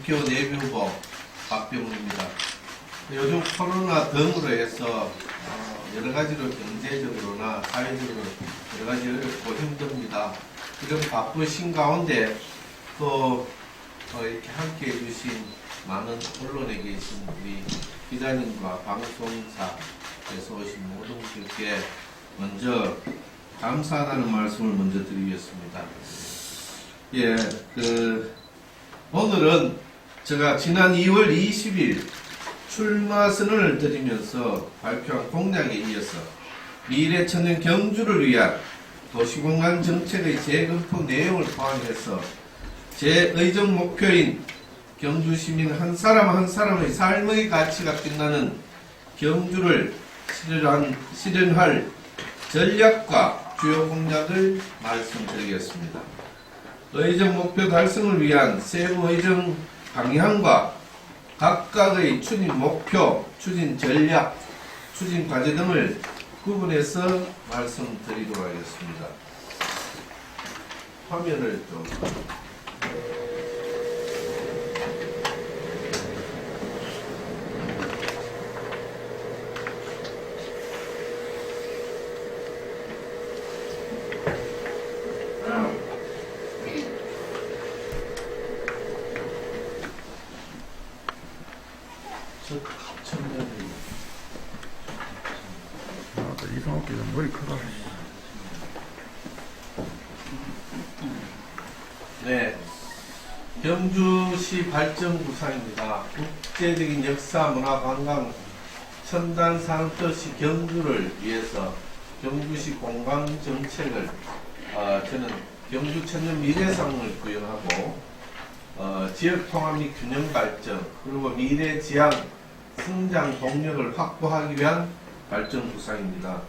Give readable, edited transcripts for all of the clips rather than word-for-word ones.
국회의원 예비후보 박병우입니다. 요즘 코로나 등으로 해서 여러 가지로 경제적으로나 사회적으로 여러 가지 어렵고 힘듭니다. 이런 바쁘신 가운데 또 이렇게 함께 해주신 많은 언론에 계신 우리 기자님과 방송사에서 오신 모든 분들께 먼저 감사하다는 말씀을 먼저 드리겠습니다. 예, 오늘은 제가 지난 2월 20일 출마 선언을 드리면서 발표한 공약에 이어서 미래천년 경주를 위한 도시공간 정책의 재검토 내용을 포함해서 제 의정 목표인 경주시민 한 사람 한 사람의 삶의 가치가 빛나는 경주를 실현할 전략과 주요 공약을 말씀드리겠습니다. 의정 목표 달성을 위한 세부 의정 방향과 각각의 추진 목표, 추진 전략, 추진 과제 등을 구분해서 말씀드리도록 하겠습니다. 화면을 좀 이상하게 머리 크다. 네, 경주시 발전 구상입니다. 국제적인 역사, 문화, 관광, 첨단 산업도시 경주를 위해서 경주시 공간 정책을 저는 경주 천년 미래상을 구현하고 지역 통합 및 균형 발전 그리고 미래 지향 성장 동력을 확보하기 위한 발전 구상입니다.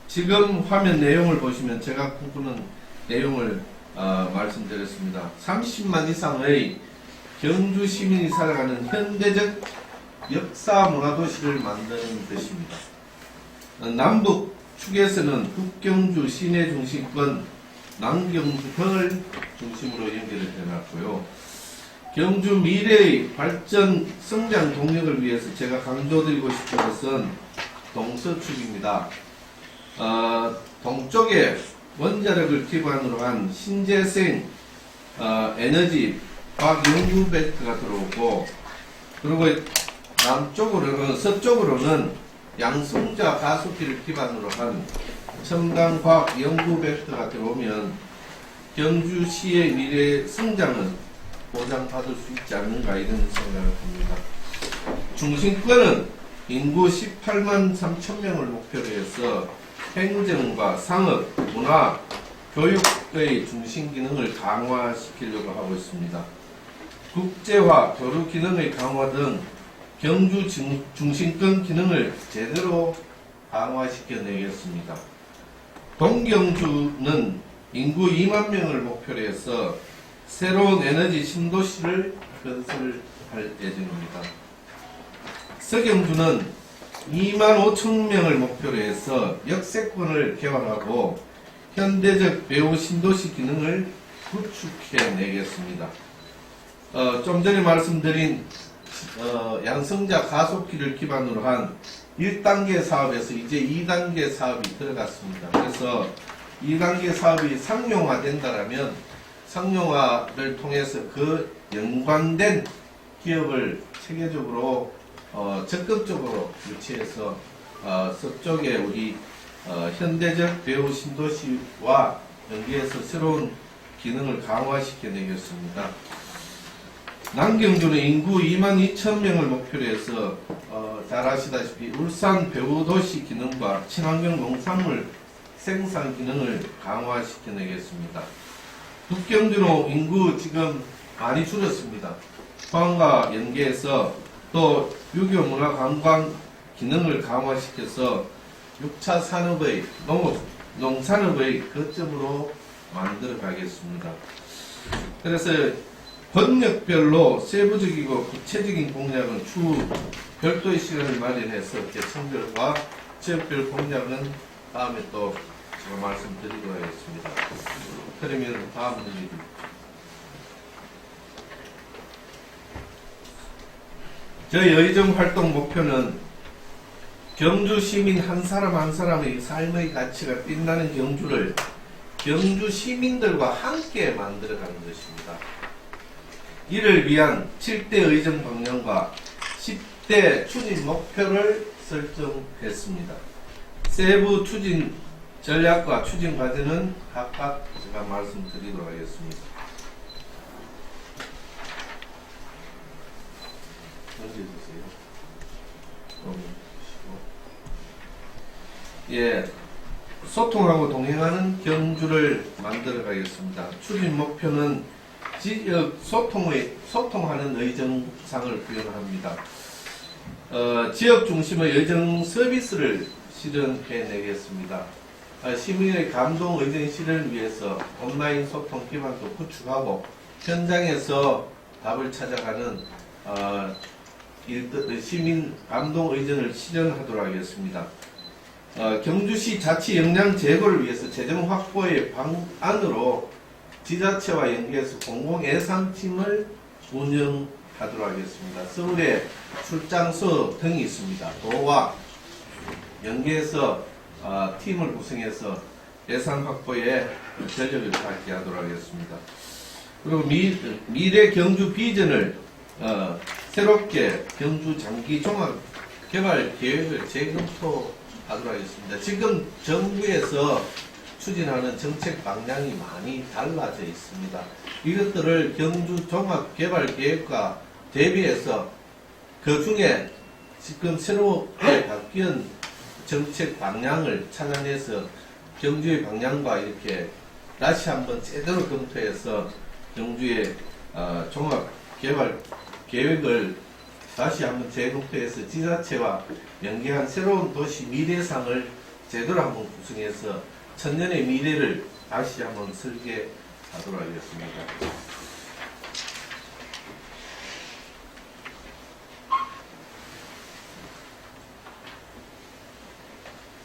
지금 화면 내용을 보시면 제가 꿈꾸는 내용을 말씀드렸습니다. 30만 이상의 경주 시민이 살아가는 현대적 역사 문화도시를 만드는 것입니다. 남북 축에서는 북경주 시내 중심권, 남경주 등을 중심으로 연결을 해놨고요. 경주 미래의 발전 성장 동력을 위해서 제가 강조드리고 싶은 것은 동서축입니다. 동쪽에 원자력을 기반으로 한 신재생 에너지 과학 연구 벨트가 들어오고, 그리고 남쪽으로는 서쪽으로는 양성자 가속기를 기반으로 한 첨단 과학 연구 벨트가 들어오면 경주시의 미래 성장은 보장받을 수 있지 않는가 이런 생각을 합니다. 중심권은 인구 18만 3천 명을 목표로 해서 행정과 상업, 문화, 교육의 중심 기능을 강화시키려고 하고 있습니다. 국제화, 교류 기능의 강화 등 경주 중심권 기능을 제대로 강화시켜내겠습니다. 동경주는 인구 2만 명을 목표로 해서 새로운 에너지 신도시를 건설할 예정입니다. 서경주는 2만 5천 명을 목표로 해서 역세권을 개발하고 현대적 배후 신도시 기능을 구축해내겠습니다. 좀 전에 말씀드린 양성자 가속기를 기반으로 한 1단계 사업에서 이제 2단계 사업이 들어갔습니다. 그래서 2단계 사업이 상용화된다라면 상용화를 통해서 그 연관된 기업을 체계적으로 적극적으로 유치해서 서쪽에 우리 현대적 배후 신도시와 연계해서 새로운 기능을 강화시켜내겠습니다. 남경주는 인구 2만 2천 명을 목표로 해서 잘 아시다시피 울산 배후도시 기능과 친환경 농산물 생산 기능을 강화시켜내겠습니다. 북경주는 인구 지금 많이 줄었습니다. 포항과 연계해서 또 유교 문화 관광 기능을 강화시켜서 6차 산업의 농산업의 거점으로 만들어 가겠습니다. 그래서 권역별로 세부적이고 구체적인 공약은 추후 별도의 시간을 마련해서 개청별과 지역별 공약은 다음에 또 제가 말씀드리도록 하겠습니다. 그러면 다음 문제입니다. 저희 의정 활동 목표는 경주 시민 한 사람 한 사람의 삶의 가치가 빛나는 경주를 경주 시민들과 함께 만들어가는 것입니다. 이를 위한 7대 의정 방향과 10대 추진 목표를 설정했습니다. 세부 추진 전략과 추진 과제는 각각 제가 말씀드리도록 하겠습니다. 넘겨주세요. 예, 소통하고 동행하는 경주를 만들어 가겠습니다. 추진 목표는 지역 소통하는 의정상을 구현합니다. 지역 중심의 의정 서비스를 실현해내겠습니다. 시민의 감동 의정 실현을 위해서 온라인 소통 기반도 구축하고 현장에서 답을 찾아가는 시민 감동 의정을 실현하도록 하겠습니다. 경주시 자치 역량 제고를 위해서 재정 확보의 방안으로 지자체와 연계해서 공공예산팀을 운영하도록 하겠습니다. 서울에 출장소 등이 있습니다. 도와 연계해서 팀을 구성해서 예산 확보에 전력을 다하게 하도록 하겠습니다. 그리고 미래 경주 비전을 새롭게 경주 장기 종합 개발 계획을 재검토하도록 하겠습니다. 지금 정부에서 추진하는 정책 방향이 많이 달라져 있습니다. 이것들을 경주 종합 개발 계획과 대비해서 그 중에 지금 새롭게 바뀐 정책 방향을 찾아내서 경주의 방향과 이렇게 다시 한번 제대로 검토해서 경주의 종합 개발 계획을 다시 한번 재검토해서 지자체와 연계한 새로운 도시 미래상을 제대로 한번 구성해서 천년의 미래를 다시 한번 설계하도록 하겠습니다.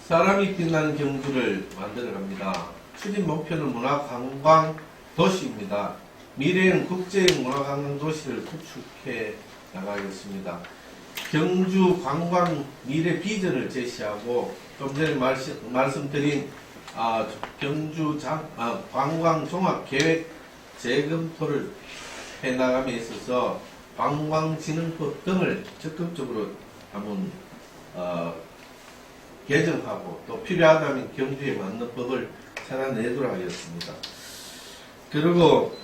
사람이 빛나는 경주를 만들어갑니다. 추진 목표는 문화관광 도시입니다. 미래엔 국제형 문화관광 도시를 구축해 나가겠습니다. 경주 관광 미래 비전을 제시하고 좀 전에 말씀드린 경주 관광 종합 계획 재검토를 해나감에 있어서 관광진흥법 등을 적극적으로 한번 개정하고 또 필요하다면 경주에 맞는 법을 찾아내도록 하겠습니다. 그리고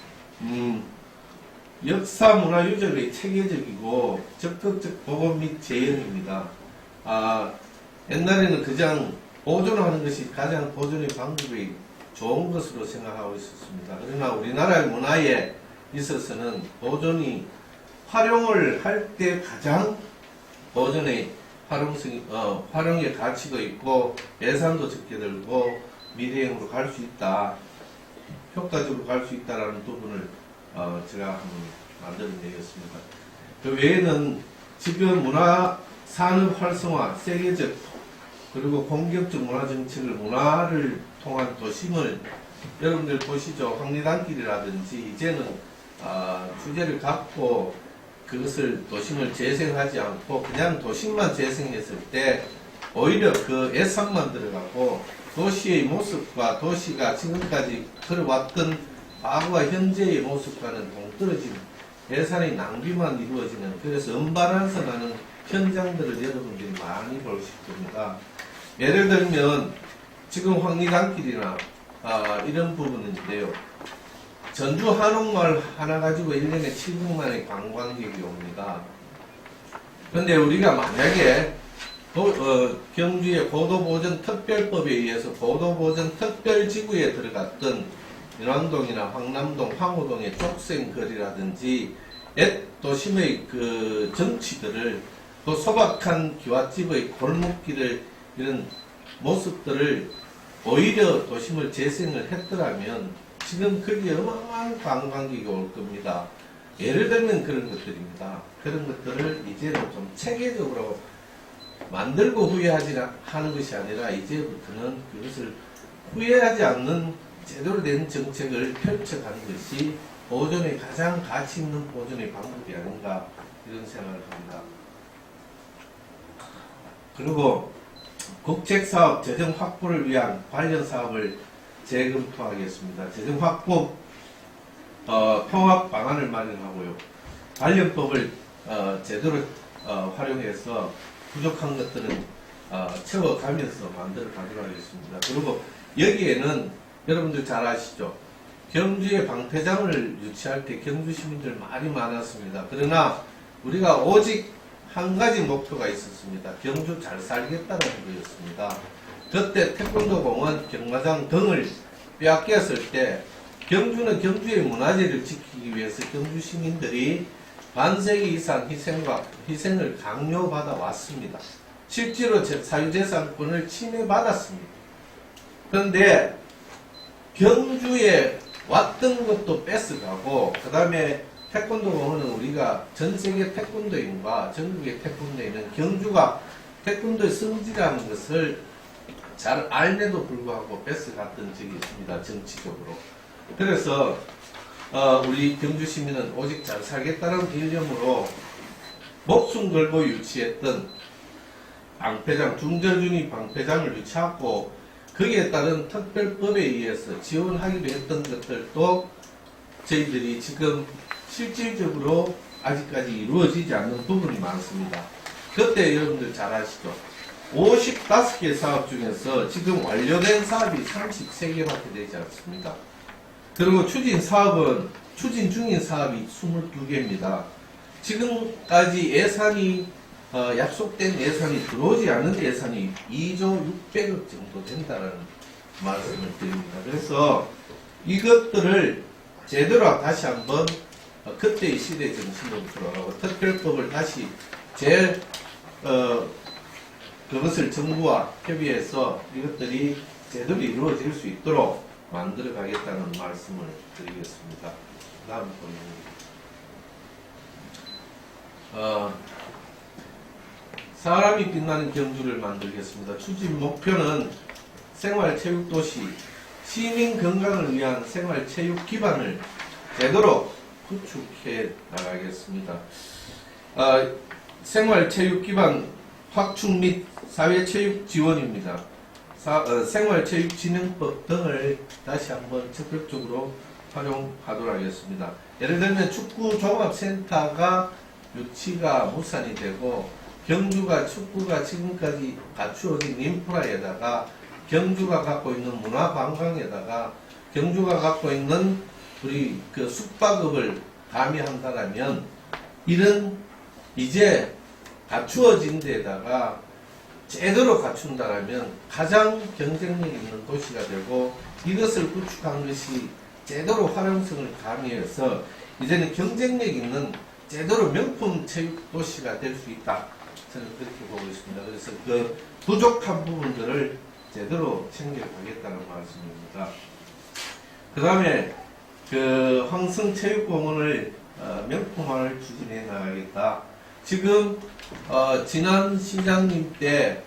역사 문화 유적의 체계적이고 적극적 보호 및 재현입니다. 옛날에는 그냥 보존하는 것이 가장 보존의 방법이 좋은 것으로 생각하고 있었습니다. 그러나 우리나라의 문화에 있어서는 보존이 활용을 할 때 가장 보존의 활용의 가치도 있고 예산도 적게 들고 미래형으로 갈 수 있다, 효과적으로 갈 수 있다라는 부분을 제가 한번 만들어내겠습니다. 그 외에는 지금 문화 산업 활성화, 세계적 그리고 공격적 문화 정책을 문화를 통한 도심을 여러분들 보시죠. 황리단길이라든지 이제는 주제를 갖고 그것을 도심을 재생하지 않고 그냥 도심만 재생했을 때 오히려 그 예산만 들어가고 도시의 모습과 도시가 지금까지 걸어왔던 과거와 현재의 모습과는 동떨어진 예산의 낭비만 이루어지는, 그래서 언밸런스 나는 현장들을 여러분들이 많이 볼 수 있습니다. 예를 들면 지금 황리단길이나 이런 부분인데요. 전주 한옥마을 하나 가지고 1년에 700만의 관광객이 옵니다. 그런데 우리가 만약에 경주의 고도보전 특별법에 의해서 고도보전 특별지구에 들어갔던 인왕동이나 황남동, 황호동의 족생거리라든지 옛 도심의 그 정치들을, 그 소박한 기와집의 골목길을, 이런 모습들을 오히려 도심을 재생을 했더라면 지금 거기에 어마어마한 관광객이 올 겁니다. 예를 들면 그런 것들입니다. 그런 것들을 이제는 좀 체계적으로 만들고 후회하지 하는 것이 아니라 이제부터는 그것을 후회하지 않는 제대로 된 정책을 펼쳐가는 것이 보존의 가장 가치 있는 보존의 방법이 아닌가 이런 생각을 합니다. 그리고 국책사업 재정 확보를 위한 관련 사업을 재검토하겠습니다. 재정 확보 통합 방안을 마련하고요. 관련법을 제대로 활용해서 부족한 것들은 채워가면서 만들어 가도록 하겠습니다. 그리고 여기에는 여러분들 잘 아시죠? 경주의 방패장을 유치할 때 경주 시민들 말이 많았습니다. 그러나 우리가 오직 한 가지 목표가 있었습니다. 경주 잘 살겠다는 거였습니다. 그때 태권도 공원, 경마장 등을 빼앗겼을 때 경주는 경주의 문화재를 지키기 위해서 경주 시민들이 반세기 이상 희생을 강요받아 왔습니다. 실제로 사유재산권을 침해받았습니다. 그런데 경주에 왔던 것도 뺏어가고 그 다음에 태권도 공원은 우리가 전 세계 태권도인과 전국의 태권도에는 경주가 태권도의 성지라는 것을 잘 알매도 불구하고 뺏어갔던 적이 있습니다. 정치적으로. 그래서 우리 경주 시민은 오직 잘 살겠다는 일념으로 목숨 걸고 유치했던 방패장, 중저준위 방패장을 유치하고 거기에 따른 특별법에 의해서 지원하기로 했던 것들도 저희들이 지금 실질적으로 아직까지 이루어지지 않는 부분이 많습니다. 그때 여러분들 잘 아시죠? 55개 사업 중에서 지금 완료된 사업이 33개밖에 되지 않습니다. 그리고 추진 중인 사업이 22개입니다. 지금까지 예산이 약속된 예산이 들어오지 않는 예산이 2조 600억 정도 된다는 말씀을 드립니다. 그래서 이것들을 제대로 다시 한번 그때의 시대 정신으로 돌아가고 특별법을 다시 그것을 정부와 협의해서 이것들이 제대로 이루어질 수 있도록 만들어 가겠다는 말씀을 드리겠습니다. 다음 보입니다. 사람이 빛나는 경주를 만들겠습니다. 추진 목표는 생활체육도시, 시민 건강을 위한 생활체육 기반을 제대로 구축해 나가겠습니다. 생활체육 기반 확충 및 사회체육 지원입니다. 생활체육진흥법 등을 다시 한번 적극적으로 활용하도록 하겠습니다. 예를 들면 축구종합센터가 유치가 무산이 되고 경주가 축구가 지금까지 갖추어진 인프라에다가 경주가 갖고 있는 문화관광에다가 경주가 갖고 있는 우리 그 숙박업을 가미한다라면 이런 이제 갖추어진 데다가 제대로 갖춘다라면 가장 경쟁력 있는 도시가 되고 이것을 구축한 것이 제대로 활용성을 가미해서 이제는 경쟁력 있는 제대로 명품 체육 도시가 될 수 있다. 저는 그렇게 보고 있습니다. 그래서 그 부족한 부분들을 제대로 챙겨가겠다는 말씀입니다. 그 다음에 그 황성체육공원을 명품화를 추진해 나가겠다. 지금 지난 시장님 때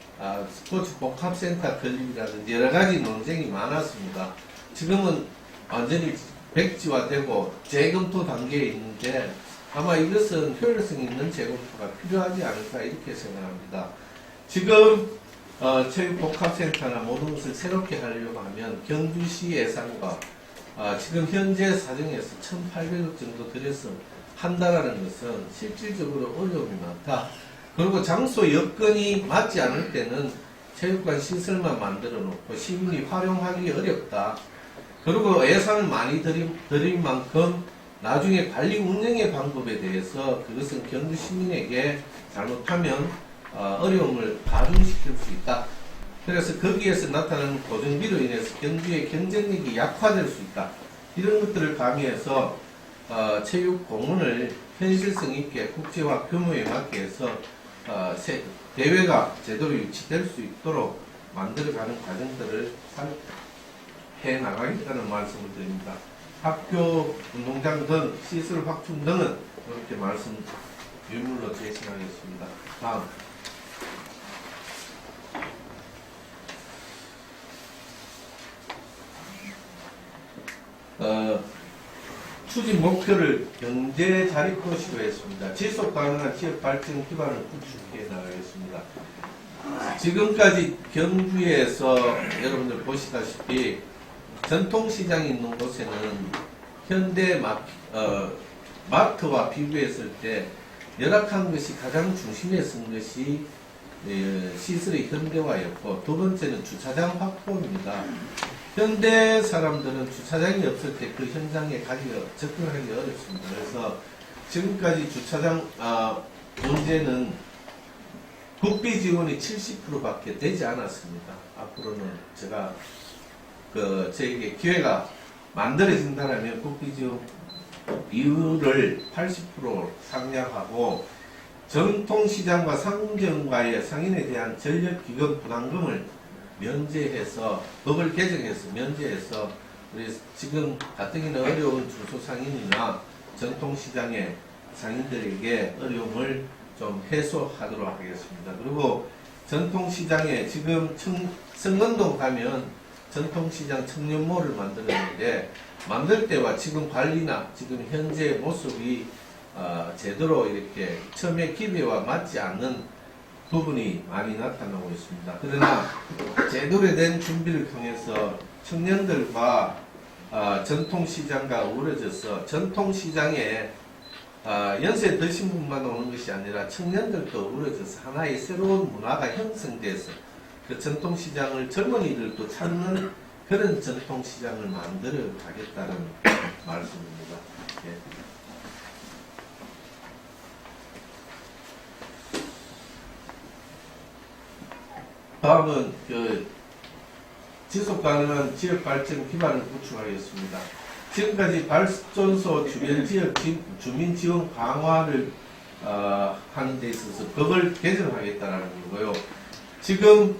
스포츠 복합센터 건립이라든지 여러 가지 논쟁이 많았습니다. 지금은 완전히 백지화되고 재검토 단계에 있는데 아마 이것은 효율성 있는 재검토가 필요하지 않을까 이렇게 생각합니다. 지금 체육복합센터나 모든 것을 새롭게 하려고 하면 경주시 예산과 지금 현재 사정에서 1,800억 정도 들여서 한다라는 것은 실질적으로 어려움이 많다. 그리고 장소 여건이 맞지 않을 때는 체육관 시설만 만들어 놓고 시민이 활용하기 어렵다. 그리고 예산을 많이 들인 만큼 나중에 관리 운영의 방법에 대해서 그것은 경주 시민에게 잘못하면 어려움을 가중시킬 수 있다. 그래서 거기에서 나타나는 고정비로 인해서 경주의 경쟁력이 약화될 수 있다. 이런 것들을 가미해서 체육공원을 현실성 있게 국제화 규모에 맞게 해서 대회가 제대로 유치될 수 있도록 만들어가는 과정들을 해 나가겠다는 말씀을 드립니다. 학교, 운동장 등 시설 확충 등은 이렇게 말씀 유물로 제시하겠습니다. 다음. 추진 목표를 경제 자립도시로 했습니다. 지속 가능한 지역 발전 기반을 구축해 나가겠습니다. 지금까지 경주에서 여러분들 보시다시피 전통시장이 있는 곳에는 현대 마트와 비교했을 때 열악한 것이 가장 중심에 선 것이 시설의 현대화였고, 두 번째는 주차장 확보입니다. 현대 사람들은 주차장이 없을 때 그 현장에 접근하기 어렵습니다. 그래서 지금까지 주차장 문제는 국비 지원이 70%밖에 되지 않았습니다. 앞으로는 제가 저에게 기회가 만들어진다면 국비 지원 비율을 80% 상향하고 전통시장과 상점과의 상인에 대한 전력기금 부담금을 면제해서, 법을 개정해서 면제해서 우리 지금 가뜩이나 어려운 중소상인이나 전통시장의 상인들에게 어려움을 좀 해소하도록 하겠습니다. 그리고 전통시장에 지금 성건동 가면 전통시장 청년몰을 만들었는데, 만들 때와 지금 관리나 지금 현재 모습이 제대로 이렇게 처음에 기대와 맞지 않는 부분이 많이 나타나고 있습니다. 그러나 제대로 된 준비를 통해서 청년들과 전통시장과 어우러져서 전통시장에 연세 드신 분만 오는 것이 아니라 청년들도 어우러져서 하나의 새로운 문화가 형성돼서 그 전통시장을 젊은이들도 찾는 그런 전통시장을 만들어 가겠다는 말씀입니다. 예. 다음은 지속 가능한 지역 발전 기반을 구축하겠습니다. 지금까지 발전소 주변 지역 주민 지원 강화를 하는 데 있어서 법을 개정하겠다는 거고요. 지금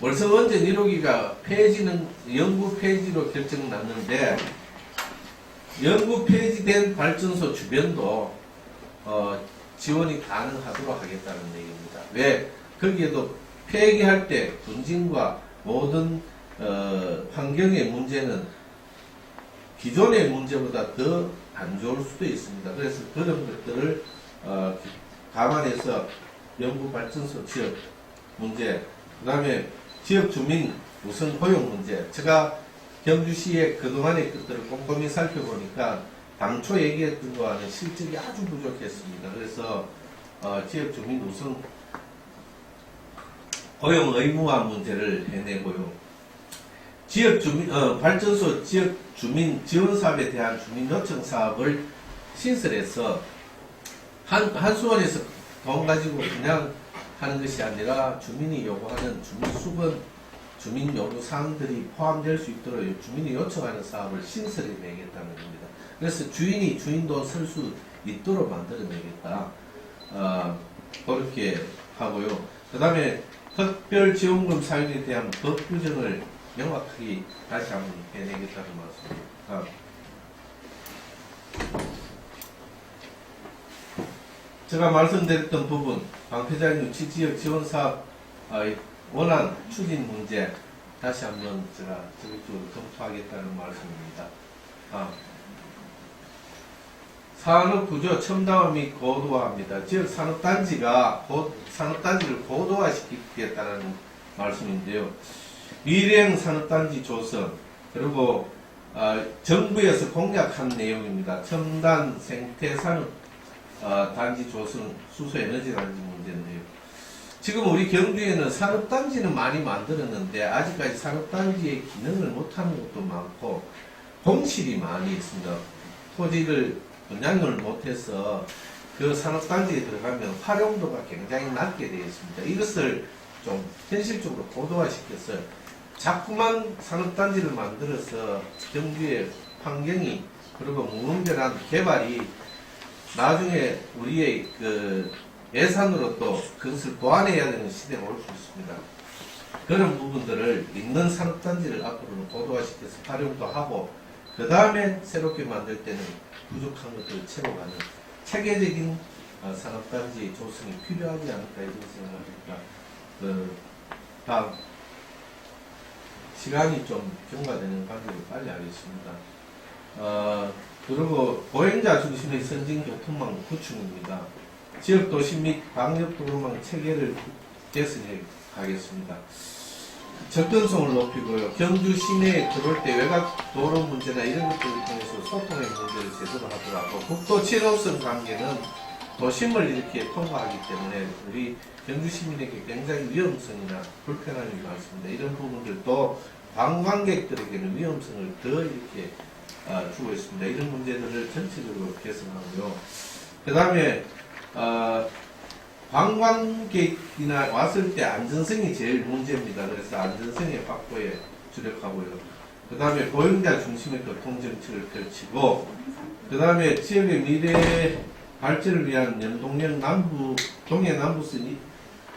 월성원전 1호기가 폐지는 영구 폐지로 결정났는데, 영구 폐지된 발전소 주변도 지원이 가능하도록 하겠다는 얘기입니다. 왜? 거기에도 폐기할 때 분진과 모든 환경의 문제는 기존의 문제보다 더 안 좋을 수도 있습니다. 그래서 그런 것들을 감안해서 영구 발전소 지역 문제, 그 다음에 지역 주민 우선 고용 문제, 제가 경주시의 그동안의 것들을 꼼꼼히 살펴보니까 당초 얘기했던 거와는 실적이 아주 부족했습니다. 그래서 지역 주민 우선 고용 의무화 문제를 해내고요. 지역 주민 발전소 지역 주민 지원 사업에 대한 주민 요청 사업을 신설해서 한수원에서 돈 가지고 그냥 하는 것이 아니라 주민이 요구하는 주민 수건, 주민 요구 사항들이 포함될 수 있도록 주민이 요청하는 사업을 신설해 내겠다는 겁니다. 그래서 주인이 주인 돈 쓸 수 있도록 만들어내겠다. 그렇게 하고요. 그 다음에 특별지원금 사용에 대한 법 규정을 명확하게 다시 한번 해내겠다는 말씀입니다. 제가 말씀드렸던 부분, 방패장 유치 지역 지원 사업 원안 추진 문제 다시 한번 제가 적극적으로 검토하겠다는 말씀입니다. 산업 구조 첨단화 및 고도화합니다. 지역 산업단지를 고도화시키겠다는 말씀인데요. 미래형 산업단지 조성, 그리고 정부에서 공약한 내용입니다. 첨단 생태산업 단지 조성, 수소에너지 단지 문제인데요. 지금 우리 경주에는 산업단지는 많이 만들었는데 아직까지 산업단지의 기능을 못하는 것도 많고 공실이 많이 있습니다. 토지를 분양을 못해서 그 산업단지에 들어가면 활용도가 굉장히 낮게 되어 있습니다. 이것을 좀 현실적으로 고도화시켜서 자꾸만 산업단지를 만들어서 경주의 환경이, 그리고 무분별한 개발이 나중에 우리의 그 예산으로 또 그것을 보완해야 되는 시대가 올 수 있습니다. 그런 부분들을 있는 산업단지를 앞으로는 고도화시켜서 활용도 하고, 그 다음에 새롭게 만들 때는 부족한 것들을 채워가는 체계적인 산업단지 조성이 필요하지 않을까 이런 생각합니다. 다음 시간이 좀 경과되는 관계로 빨리 하겠습니다. 그리고 보행자 중심의 선진교통망 구축입니다. 지역도시 및 광역도로망 체계를 개선해 하겠습니다. 접근성을 높이고요. 경주 시내에 들어올 때 외곽 도로 문제나 이런 것들을 통해서 소통의 문제를 제대로 하더라고. 국도 7호선 관계는 도심을 이렇게 통과하기 때문에 우리 경주 시민에게 굉장히 위험성이나 불편함이 많습니다. 이런 부분들도 관광객들에게는 위험성을 더 이렇게 주고 있습니다. 이런 문제들을 전체적으로 개선하고요. 그 다음에 관광객이나 왔을 때 안전성이 제일 문제입니다. 그래서 안전성의 확보에 주력하고요. 그 다음에 고용자 중심의 교통정책을 펼치고, 그 다음에 지역의 미래 발전을 위한 연동형 동해 남부선이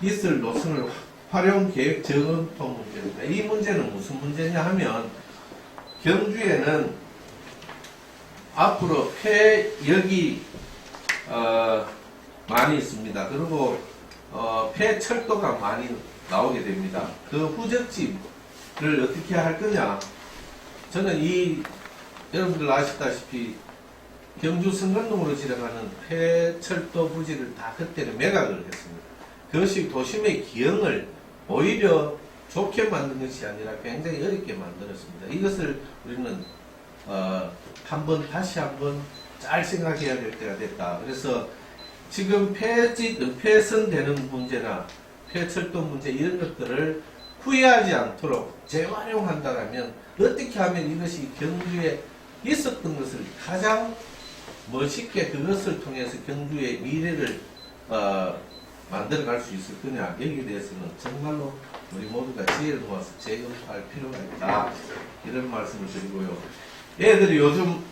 있을 노선을 활용 계획 재검토 문제입니다. 이 문제는 무슨 문제냐 하면, 경주에는 앞으로 폐역이 많이 있습니다. 그리고 폐철도가 많이 나오게 됩니다. 그 후적지를 어떻게 할 거냐? 저는 여러분들 아시다시피 경주 성간동으로 지나가는 폐철도 부지를 다 그때는 매각을 했습니다. 그것이 도심의 기형을 오히려 좋게 만든 것이 아니라 굉장히 어렵게 만들었습니다. 이것을 우리는 다시 한번 잘 생각해야 될 때가 됐다. 그래서 지금 폐선되는 문제나 폐철도 문제 이런 것들을 후회하지 않도록 재활용한다면 어떻게 하면 이것이 경주에 있었던 것을 가장 멋있게 그것을 통해서 경주의 미래를 만들어갈 수 있을 거냐. 여기에 대해서는 정말로 우리 모두가 지혜를 모아서 재검토할 필요가 있다. 이런 말씀을 드리고요. 애들이 요즘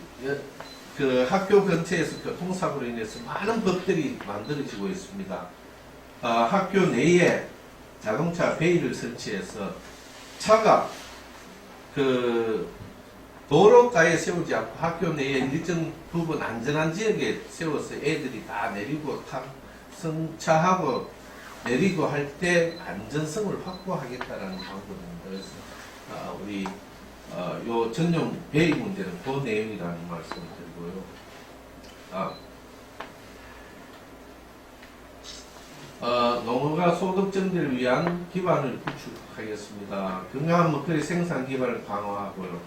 그 학교 근처에서 교통사고로 인해서 많은 법들이 만들어지고 있습니다. 학교 내에 자동차 베이를 설치해서 차가 그 도로가에 세우지 않고 학교 내에 일정 부분 안전한 지역에 세워서 애들이 다 내리고 승차하고 내리고 할 때 안전성을 확보하겠다라는 방법입니다. 그래서 우리 요 전용 베이 문제는 그 내용이라는 말씀을 드리고요. 농어가 소득 증대를 위한 기반을 구축하겠습니다. 건강한 먹거리 생산 기반을 강화하고요.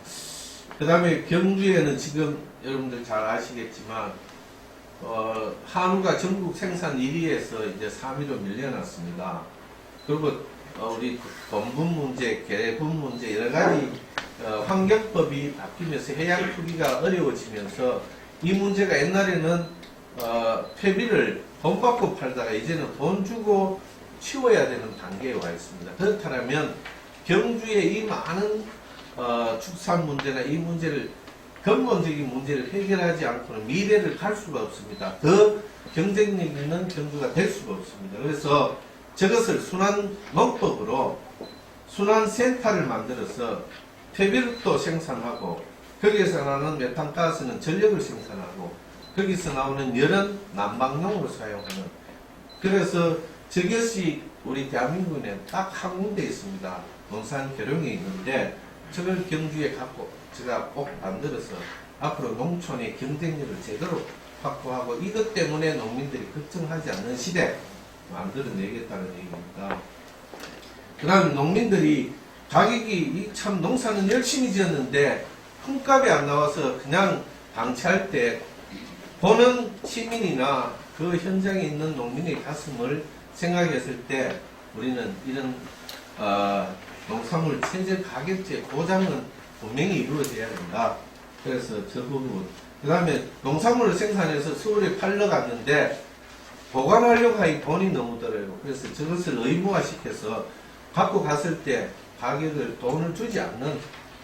그 다음에 경주에는 지금 여러분들 잘 아시겠지만 한우가 전국 생산 1위에서 이제 3위로 밀려났습니다. 그리고 우리 돈분 문제, 개분 문제 여러 가지 환경법이 바뀌면서 해양 투기가 어려워지면서 이 문제가 옛날에는 폐비를 돈 받고 팔다가 이제는 돈 주고 치워야 되는 단계에 와 있습니다. 그렇다면 경주의 이 많은 축산 문제나 이 문제를 근본적인 문제를 해결하지 않고는 미래를 갈 수가 없습니다. 더 경쟁력 있는 경주가 될 수가 없습니다. 그래서 저것을 순환 농법으로 순환센터를 만들어서 폐비도 생산하고 거기에서 나오는 메탄가스는 전력을 생산하고 거기서 나오는 열은 난방용으로 사용하는, 그래서 저것이 우리 대한민국에 딱 한 군데 있습니다. 논산 계룡에 있는데 저걸 경주에 갖고 제가 꼭 만들어서 앞으로 농촌의 경쟁력을 제대로 확보하고 이것 때문에 농민들이 걱정하지 않는 시대 만들어내겠다는 얘기입니다. 그 다음에 농민들이 가격이 참 농사는 열심히 지었는데 품값이 안 나와서 그냥 방치할 때 보는 시민이나 그 현장에 있는 농민의 가슴을 생각했을 때 우리는 이런 농산물 최저 가격제 보장은 분명히 이루어져야 된다. 그래서 저 부분. 그 다음에 농산물을 생산해서 서울에 팔러 갔는데 보관하려고 하니 돈이 너무 들어요. 그래서 저것을 의무화시켜서 갖고 갔을 때 가격을 돈을 주지 않는,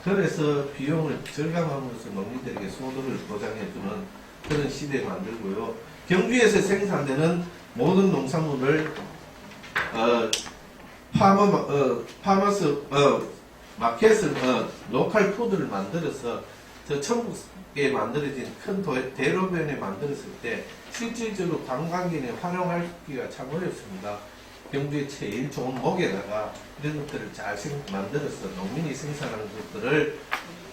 그래서 비용을 절감하면서 농민들에게 소득을 보장해주는 그런 시대 만들고요. 경주에서 생산되는 모든 농산물을 마켓을 로컬 푸드를 만들어서 저 천국에 만들어진 큰 대로변에 만들었을 때 실질적으로 관광객에 활용하기가 참 어렵습니다. 경주의 제일 좋은 목에다가 이런 것들을 잘 만들어서 농민이 생산하는 것들을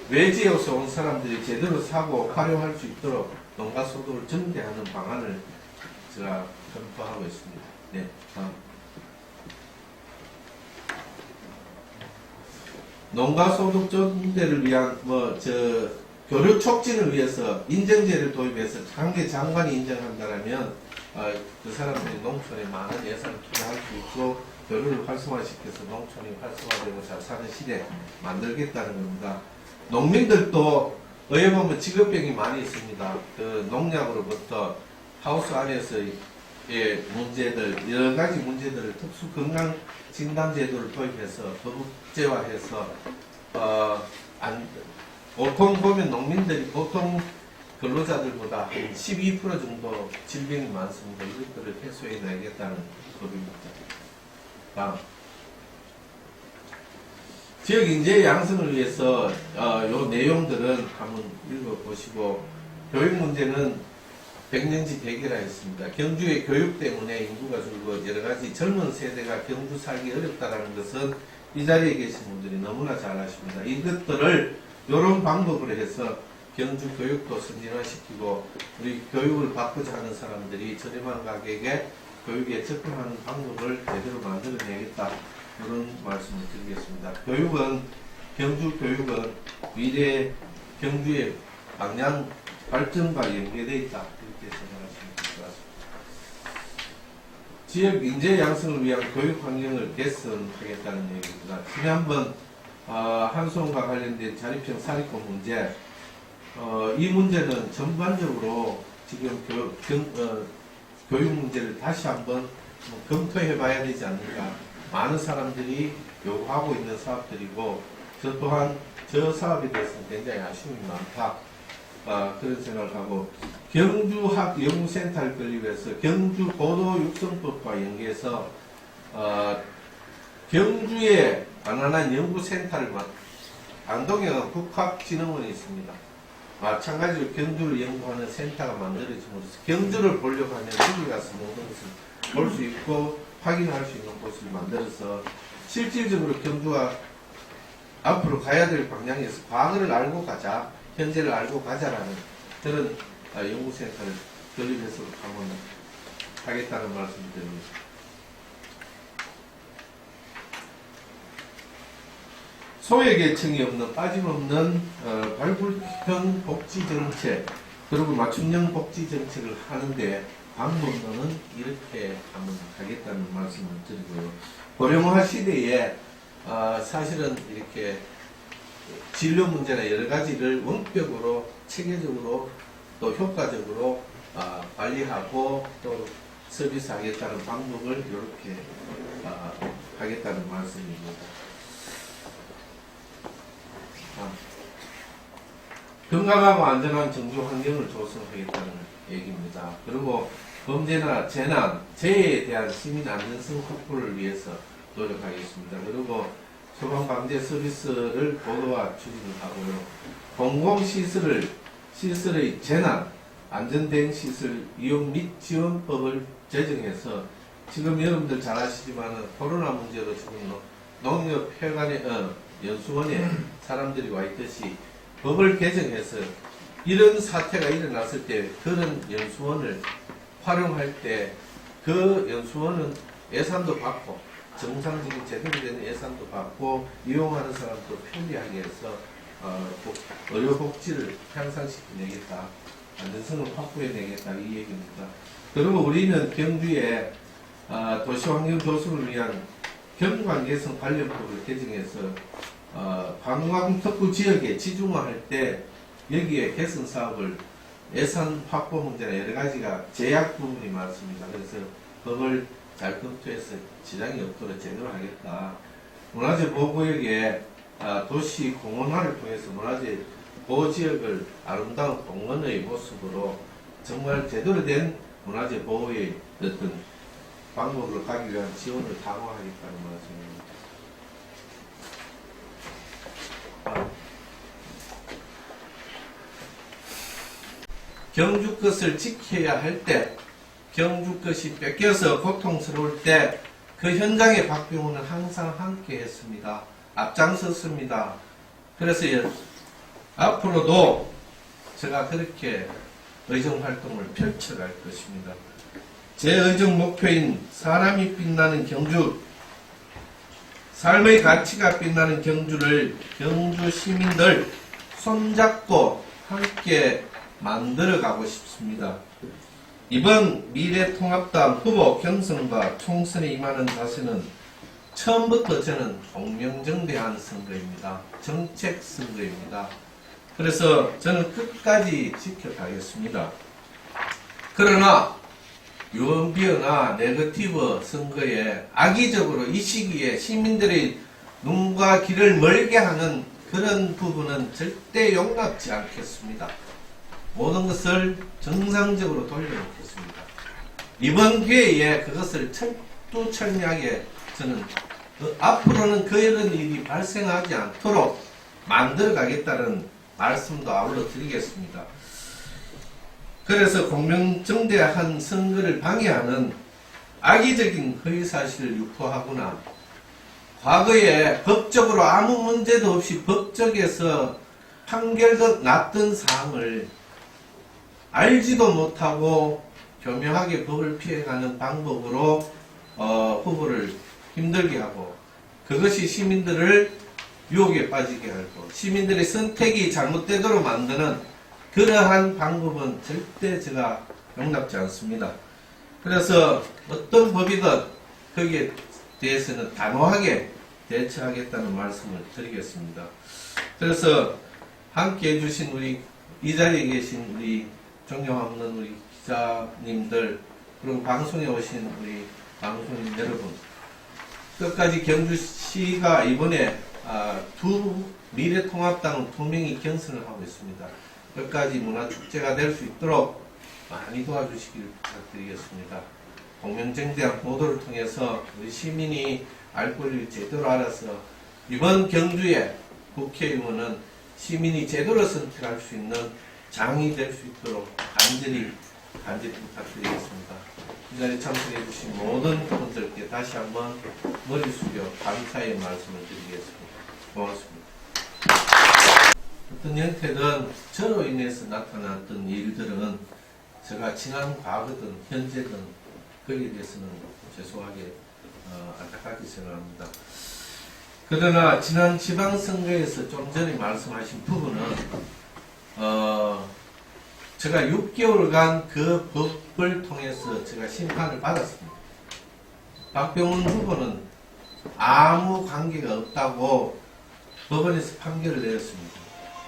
외지에서 온 사람들이 제대로 사고 활용할 수 있도록 농가 소득을 증대하는 방안을 제가 검토하고 있습니다. 네, 다음. 농가 소득 증대를 위한 교류 촉진을 위해서 인정제를 도입해서 관계 장관이 인정한다라면 그 사람들이 농촌에 많은 예산을 투자할 수 있고 교류를 활성화시켜서 농촌이 활성화되고 잘 사는 시대 만들겠다는 겁니다. 농민들도 의회 보면 직업병이 많이 있습니다. 그 농약으로부터 하우스 안에서의 문제들, 여러 가지 문제들을 특수 건강 진단 제도를 도입해서 법제화해서 보통 보면 농민들이 보통 근로자들보다 12% 정도 질병이 많습니다. 이것들을 해소해 내겠다는 법입니다. 다음. 지역 인재 양성을 위해서 요 내용들은 한번 읽어보시고, 교육 문제는 100년지 대결하였습니다. 경주의 교육 때문에 인구가 줄고 여러 가지 젊은 세대가 경주 살기 어렵다는 것은 이 자리에 계신 분들이 너무나 잘 아십니다. 이것들을 이런 방법으로 해서 경주 교육도 선진화시키고 우리 교육을 바꾸자 하는 사람들이 저렴한 가격에 교육에 접근하는 방법을 제대로 만들어내겠다. 이런 말씀을 드리겠습니다. 경주 교육은 미래 경주의 방향 발전과 연계되어 있다. 이렇게 생각하시면 될 것 같습니다. 지역 인재 양성을 위한 교육 환경을 개선하겠다는 얘기입니다. 지난번 한송과 관련된 자립형 사립고 문제, 이 문제는 전반적으로 지금 교육 문제를 다시 한번 검토해 봐야 되지 않는가. 많은 사람들이 요구하고 있는 사업들이고, 저 또한 저 사업에 대해서는 굉장히 아쉬움이 많다. 그런 생각을 하고, 경주학연구센터를 건립해서 경주 고도 육성법과 연계해서 경주에 가난한 연구센터를 안동에 국학진흥원이 있습니다. 마찬가지로 경주를 연구하는 센터가 만들어짐으로써 경주를 보려고 하면 거기 가서 모든 것을 볼 수 있고 확인할 수 있는 곳을 만들어서 실질적으로 경주가 앞으로 가야 될 방향에서 과거를 알고 가자, 현재를 알고 가자라는 그런 연구센터를 건립해서 한번 하겠다는 말씀을 드립니다. 소외계층이 없는 빠짐없는 발굴형 복지정책, 그리고 맞춤형 복지정책을 하는데 방법론은 이렇게 한번 하겠다는 말씀을 드리고요. 고령화 시대에 사실은 이렇게 진료 문제나 여러 가지를 원격으로 체계적으로 또 효과적으로 관리하고 또 서비스하겠다는 방법을 이렇게 하겠다는 말씀입니다. 건강하고 안전한 정주 환경을 조성하겠다는 얘기입니다. 그리고 범죄나 재난, 재해에 대한 시민 안전성 확보를 위해서 노력하겠습니다. 그리고 소방방재 서비스를 고도화 추진을 하고요. 공공시설의 재난, 안전대응 시설 이용 및 지원법을 제정해서 지금 여러분들 잘 아시지만 코로나 문제로 지금 농협회관에 연수원에 사람들이 와 있듯이 법을 개정해서 이런 사태가 일어났을 때 그런 연수원을 활용할 때 그 연수원은 예산도 받고 정상적인 제대로 된 예산도 받고 이용하는 사람도 편리하게 해서 의료복지를 향상시켜내겠다. 안전성을 확보해내겠다. 이 얘기입니다. 그리고 우리는 경주에 도시환경 조성을 위한 경관개선 관련법을 개정해서 관광특구 지역에 지중화할 때 여기에 개선 사업을 예산 확보 문제나 여러 가지가 제약 부분이 많습니다. 그래서 법을 잘 검토해서 지장이 없도록 제대로 하겠다. 문화재 보호구역에 도시 공원화를 통해서 문화재 보호지역을 아름다운 공원의 모습으로 정말 제대로 된 문화재 보호의 어떤 방법을 가기 위한 지원을 강화하겠다는 말씀입니다. 경주 것을 지켜야 할 때, 경주 것이 뺏겨서 고통스러울 때 그 현장에 박병호는 항상 함께 했습니다. 앞장섰습니다. 그래서 앞으로도 제가 그렇게 의정활동을 펼쳐갈 것입니다. 제 의정 목표인 사람이 빛나는 경주, 삶의 가치가 빛나는 경주를 경주 시민들 손잡고 함께 만들어가고 싶습니다. 이번 미래통합당 후보 경선과 총선에 임하는 자세는 처음부터 저는 공명정대한 선거입니다. 정책 선거입니다. 그래서 저는 끝까지 지켜가겠습니다. 그러나 유언비어나 네거티브 선거에 악의적으로 이 시기에 시민들의 눈과 귀를 멀게 하는 그런 부분은 절대 용납지 않겠습니다. 모든 것을 정상적으로 돌려놓겠습니다. 이번 기회에 그것을 철두철미하게 저는 앞으로는 그런 일이 발생하지 않도록 만들어가겠다는 말씀도 아울러 드리겠습니다. 그래서 공명정대한 선거를 방해하는 악의적인 허위사실을 유포하거나 과거에 법적으로 아무 문제도 없이 법적에서 판결도 났던 사항을 알지도 못하고 교묘하게 법을 피해가는 방법으로 후보를 힘들게 하고 그것이 시민들을 유혹에 빠지게 하고 시민들의 선택이 잘못되도록 만드는 그러한 방법은 절대 제가 용납지 않습니다. 그래서 어떤 법이든 거기에 대해서는 단호하게 대처하겠다는 말씀을 드리겠습니다. 그래서 함께 해주신 우리 이 자리에 계신 우리 존경하는 우리 기자님들 그리고 방송에 오신 우리 방송인 여러분 끝까지 경주시가 이번에 두 미래통합당 두 명이 경선을 하고 있습니다. 끝까지 문화축제가 될 수 있도록 많이 도와주시길 부탁드리겠습니다. 공명정대한 보도를 통해서 우리 시민이 알 권리를 제대로 알아서 이번 경주에 국회의원은 시민이 제대로 선택할 수 있는 장이 될 수 있도록 간절히 부탁드리겠습니다. 이 자리에 참석해 주신 모든 분들께 다시 한번 머리 숙여 감사의 말씀을 드리겠습니다. 고맙습니다. 어떤 형태든 저로 인해서 나타났던 일들은 제가 지난 과거든 현재든 거기에 대해서는 죄송하게 안타깝게 생각합니다. 그러나 지난 지방선거에서 좀 전에 말씀하신 부분은 제가 6개월간 그 법을 통해서 제가 심판을 받았습니다. 박병훈 후보는 아무 관계가 없다고 법원에서 판결을 내렸습니다.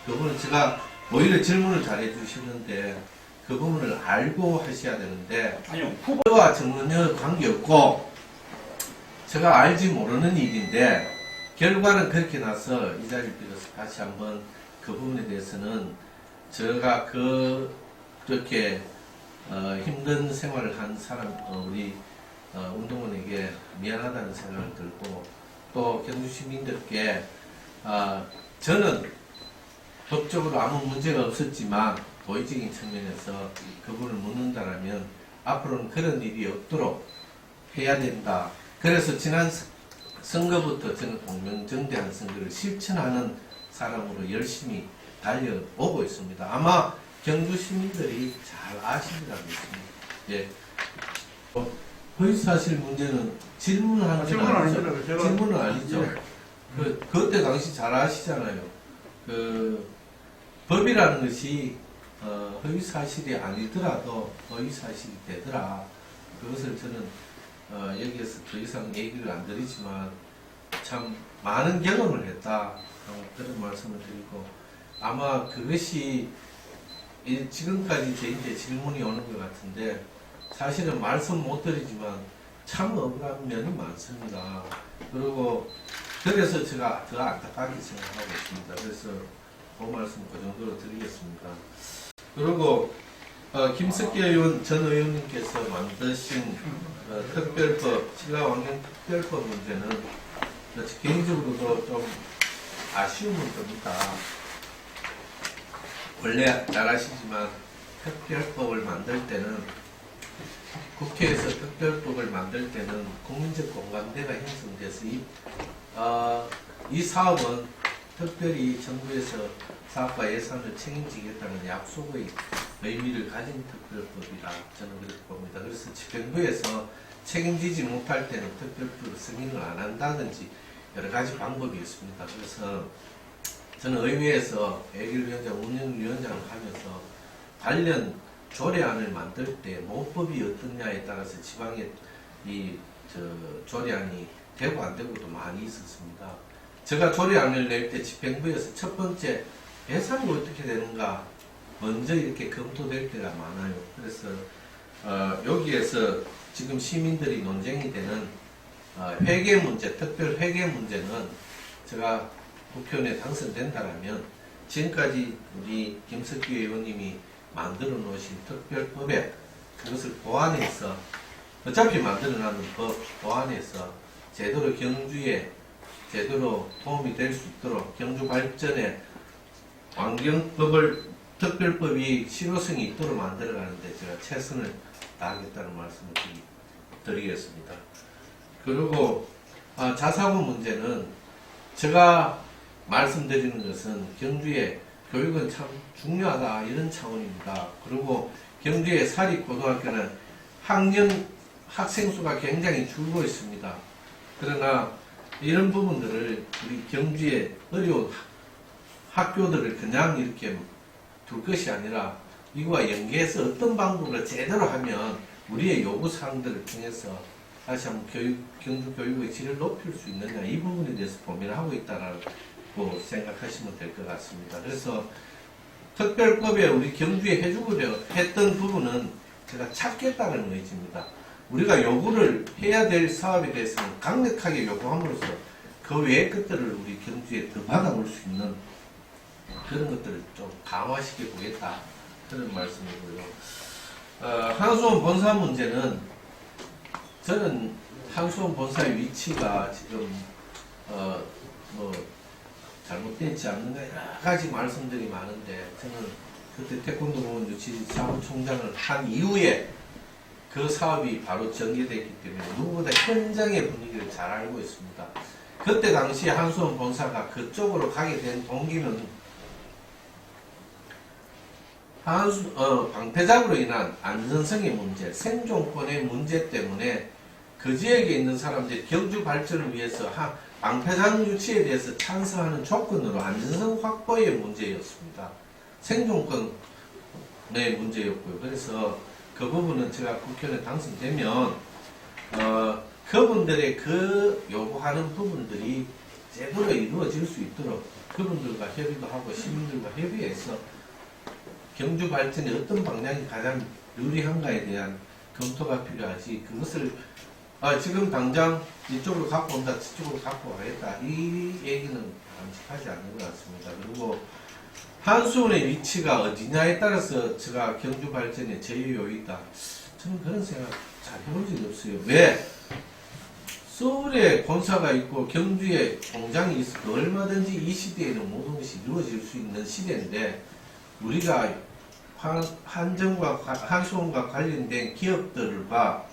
그분은 제가 오히려 질문을 잘해 주시는데 그 부분을 알고 하셔야 되는데 아니요. 후보와 전혀 관계없고 제가 알지 모르는 일인데 결과는 그렇게 나서 이 자리를 빌어서 다시 한번 그 부분에 대해서는 제가 그렇게 힘든 생활을 한 사람 우리 운동원에게 미안하다는 생각을 들고 또 경주 시민들께 저는 법적으로 아무 문제가 없었지만 도의적인 측면에서 그분을 묻는다라면 앞으로는 그런 일이 없도록 해야 된다. 그래서 지난 선거부터 저는 공명정대한 선거를 실천하는 사람으로 열심히 달려오고 있습니다. 아마 경주 시민들이 잘 아시리라고 믿습니다. 예. 허위사실 문제는 질문하는 건 질문 아니죠. 아니잖아요. 제가- 질문은 아니죠. 예. 그때 당시 잘 아시잖아요. 법이라는 것이 허위사실이 아니더라도 허위사실이 되더라. 그것을 저는 여기에서 더 이상 얘기를 안 드리지만 참 많은 경험을 했다. 그런 말씀을 드리고 아마 그것이 지금까지 저희한테 질문이 오는 것 같은데 사실은 말씀 못 드리지만 참 억울한 면이 많습니다. 그리고 그래서 제가 더 안타깝게 생각하고 있습니다. 그래서 그 말씀 그 정도로 드리겠습니다. 그리고 김석기 의원 전 의원님께서 만드신 특별법, 신라환경 특별법 문제는 개인적으로도 좀 아쉬움은 듭니다. 원래 잘 아시지만 특별법을 만들 때는 국회에서 특별법을 만들 때는 국민적 공감대가 형성돼서 이 사업은 특별히 정부에서 사업과 예산을 책임지겠다는 약속의 의미를 가진 특별법이라 저는 그렇게 봅니다. 그래서 정부에서 책임지지 못할 때는 특별법을 승인을 안 한다든지 여러 가지 방법이 있습니다. 그래서 저는 의회에서 예결위원장, 운영위원장을 하면서 관련 조례안을 만들 때 모법이 어떻냐에 따라서 지방의 조례안이 되고 안 되고도 많이 있었습니다. 제가 조례안을 낼 때 집행부에서 첫 번째 예산이 어떻게 되는가 먼저 이렇게 검토될 때가 많아요. 그래서 여기에서 지금 시민들이 논쟁이 되는 회계 문제, 특별 회계 문제는 제가 국회의원에 당선된다면 지금까지 우리 김석기 의원님이 만들어 놓으신 특별법에 그것을 보완해서 어차피 만들어놨는 법 보완해서 제대로 경주에 제대로 도움이 될 수 있도록 경주 발전에 환경법을 특별법이 실효성이 있도록 만들어가는데 제가 최선을 다하겠다는 말씀을 드리겠습니다. 그리고 자사고 문제는 제가 말씀드리는 것은 경주의 교육은 참 중요하다 이런 차원입니다. 그리고 경주의 사립고등학교는 학생 수가 굉장히 줄고 있습니다. 그러나 이런 부분들을 우리 경주의 어려운 학교들을 그냥 이렇게 둘 것이 아니라 이거와 연계해서 어떤 방법으로 제대로 하면 우리의 요구사항들을 통해서 다시 한번 경주 교육의 질을 높일 수 있느냐 이 부분에 대해서 고민을 하고 있다라고 생각하시면 될 것 같습니다. 그래서 특별법에 우리 경주에 해주고려 했던 부분은 제가 찾겠다는 의지입니다. 우리가 요구를 해야 될 사업에 대해서는 강력하게 요구함으로써 그 외의 것들을 우리 경주에 더 받아올 수 있는 그런 것들을 좀 강화시켜 보겠다 그런 말씀이고요. 한수원 본사 문제는 저는 한수원 본사의 위치가 지금 뭐 잘못되지 않는가 여러 가지 말씀들이 많은데 저는 그때 태권도 보건 유치 사무총장을 한 이후에 그 사업이 바로 전개됐기 때문에 누구보다 현장의 분위기를 잘 알고 있습니다. 그때 당시 한수원 본사가 그쪽으로 가게 된 동기는 방패작으로 인한 안전성의 문제, 생존권의 문제 때문에 그 지역에 있는 사람들이 경주 발전을 위해서 방패장 유치에 대해서 찬성하는 조건으로 안전성 확보의 문제였습니다. 생존권의 문제였고요. 그래서 그 부분은 제가 국회의원에 당선되면 그분들의 그 요구하는 부분들이 제대로 이루어질 수 있도록 그분들과 협의도 하고 시민들과 협의해서 경주 발전에 어떤 방향이 가장 유리한가에 대한 검토가 필요하지 그것을 지금 당장 이쪽으로 갖고 온다 저쪽으로 갖고 가겠다 이 얘기는 바람직하지 않는 것 같습니다. 그리고 한수원의 위치가 어디냐에 따라서 제가 경주 발전의 제휴요이다 저는 그런 생각 잘 해본 적이 없어요. 왜? 서울에 본사가 있고 경주에 공장이 있어도 얼마든지 이 시대에는 모든 것이 이루어질 수 있는 시대인데 우리가 한수원과 관련된 기업들과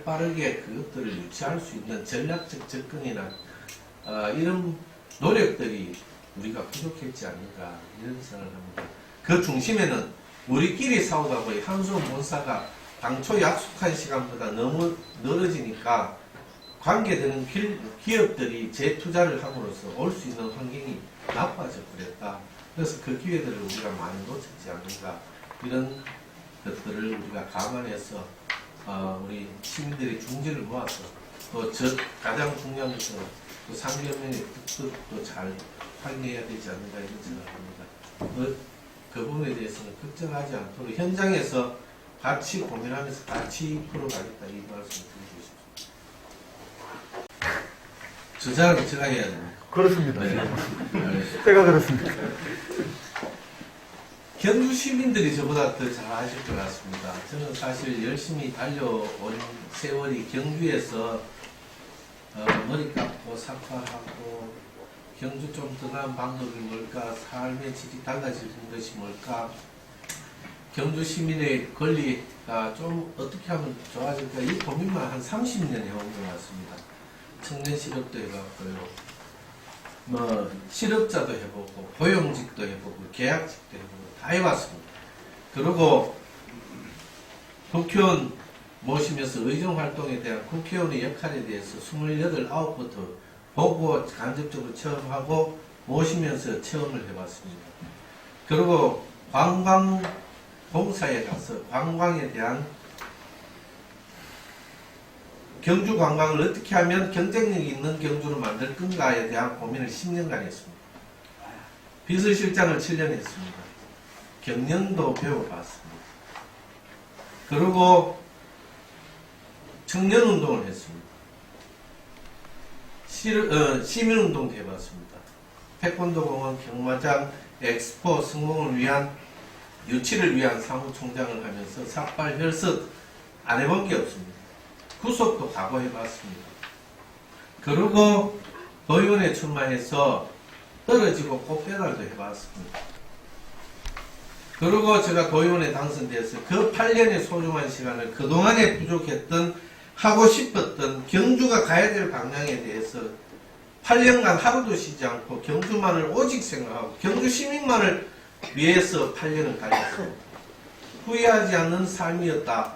빠르게 그것들을 유치할 수 있는 전략적 접근이나 이런 노력들이 우리가 부족했지 않는가 이런 생각을 합니다. 그 중심에는 우리끼리 싸우다 보니 한수원 본사가 당초 약속한 시간보다 너무 늘어지니까 관계되는 기업들이 재투자를 함으로써 올 수 있는 환경이 나빠져 버렸다. 그래서 그 기회들을 우리가 많이 놓쳤지 않는가 이런 것들을 우리가 감안해서 우리 시민들의 중지를 모아서 또 가장 중요한 것은 또 상경면의 뜻도 잘 활용해야 되지 않는가 이런 생각을 합니다. 그 부분에 대해서는 걱정하지 않도록 현장에서 같이 고민하면서 같이 풀어가겠다 이 말씀을 드리고 싶습니다. 주장은 제가 해야 됩니다. 그렇습니다. 네. 때가 그렇습니다. 경주 시민들이 저보다 더 잘 아실 것 같습니다. 저는 사실 열심히 달려온 세월이 경주에서 머리 감고 삭발하고 경주 좀 더 나은 방법이 뭘까, 삶의 질이 달라지는 것이 뭘까, 경주 시민의 권리가 좀 어떻게 하면 좋아질까 이 고민만 한 30년 해온 것 같습니다. 청년 실업도 해봤고요. 실업자도 해보고 고용직도 해보고 계약직도 해보고 다 해봤습니다. 그리고 국회의원 모시면서 의정활동에 대한 국회의원의 역할에 대해서 28, 9부터 보고 간접적으로 체험하고 모시면서 체험을 해봤습니다. 그리고 관광공사에 가서 관광에 대한 경주 관광을 어떻게 하면 경쟁력 있는 경주를 만들 건가에 대한 고민을 10년간 했습니다. 비서실장을 7년 했습니다. 경영도 배워봤습니다. 그리고 청년운동을 했습니다. 시민운동도 해봤습니다. 태권도공원, 경마장, 엑스포 성공을 위한 유치를 위한 사무총장을 하면서 삭발, 혈석 안 해본 게 없습니다. 구속도 각오해봤습니다. 그리고 도의원에 출마해서 떨어지고 꽃배달도 해봤습니다. 그리고 제가 도의원에 당선돼서 그 8년의 소중한 시간을 그동안에 부족했던 하고 싶었던 경주가 가야 될 방향에 대해서 8년간 하루도 쉬지 않고 경주만을 오직 생각하고 경주 시민만을 위해서 8년을 가졌습니다. 후회하지 않는 삶이었다.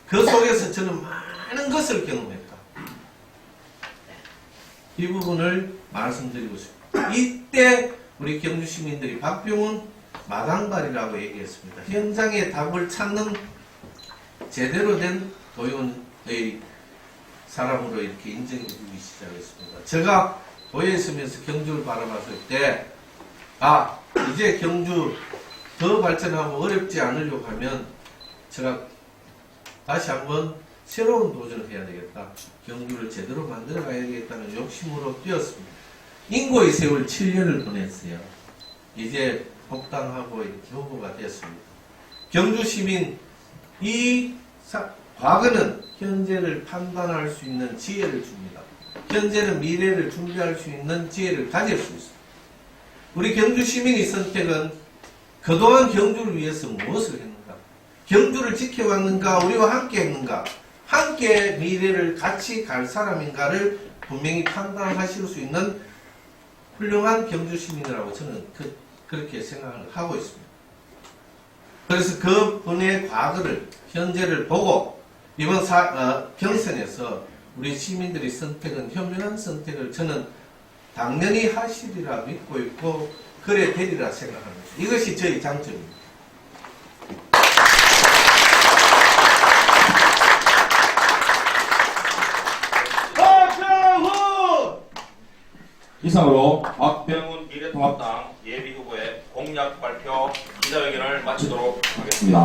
그 속에서 저는 많은 것을 경험했다. 이 부분을 말씀드리고 싶습니다. 이때 우리 경주 시민들이 박병훈 마당발이라고 얘기했습니다. 현장의 답을 찾는 제대로 된 도의원의 사람으로 이렇게 인정해 주기 시작했습니다. 제가 도에 있으면서 경주를 바라봤을 때, 이제 경주 더 발전하고 어렵지 않으려고 하면 제가 다시 한번 새로운 도전을 해야 되겠다. 경주를 제대로 만들어 가야 되겠다는 욕심으로 뛰었습니다. 인고의 세월 7년을 보냈어요. 이제 복당하고 이렇게 후보가 됐습니다. 경주 시민, 과거는 현재를 판단할 수 있는 지혜를 줍니다. 현재는 미래를 준비할 수 있는 지혜를 가질 수 있습니다. 우리 경주 시민의 선택은 그동안 경주를 위해서 무엇을 했는가? 경주를 지켜왔는가? 우리와 함께 했는가? 함께 미래를 같이 갈 사람인가를 분명히 판단하실 수 있는 훌륭한 경주 시민이라고 저는 그렇게 생각을 하고 있습니다. 그래서 그분의 과거를, 현재를 보고 이번 경선에서 우리 시민들의 선택은 현명한 선택을 저는 당연히 하시리라 믿고 있고 그래 되리라 생각합니다. 이것이 저희 장점입니다. 이상으로 박병훈 미래통합당 예비후보의 공약 발표 기자회견을 마치도록 하겠습니다.